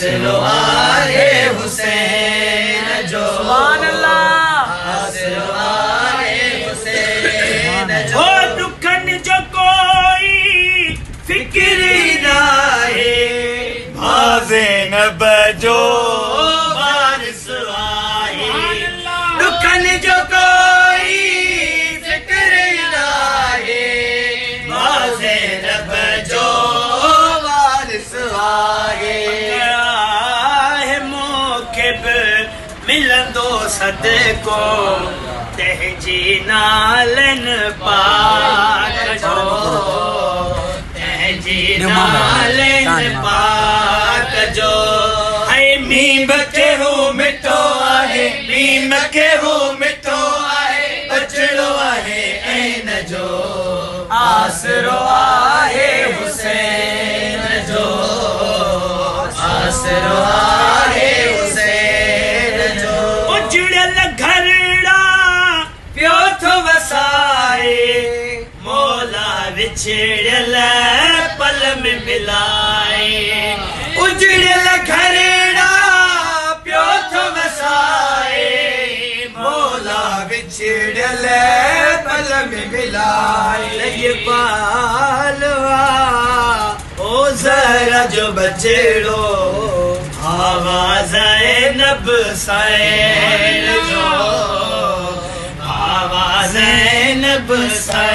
आसरो आहे हुसैन जो, सुभान अल्लाह। आसरो आहे हुसैन जो, दुखन जो कोई फिक्र नाहे, ज़ैनब जो वारिस आहे। दुखन जो कोई फिक्र नाहे, ज़ैनब जो वारिस आहे। मूंखे बि मिलंदो सदको तंहिंजी नालनि पाक जो, तंहिंजी नालनि पाक जो। ऐं मीम के हू मिठो आहे, मीम के हू मिठो आहे, बचड़ो आहे ऐन जो, आसरो आहे हुसैन जो, आसरो आहे हुसैन जो। उजड़ियल घरड़ा पियो थो वसाए, मौला विछड़ियल पल में मिलाए। उजड़ियल घरड़ा पियो थो वसाए, मौला विछड़ियल पल में मिलाए। ये पालवा ओ ज़हरा जो बचड़ो, आवाज़ ज़ैनब सैन जो, आवाज़ ज़ैनब सैन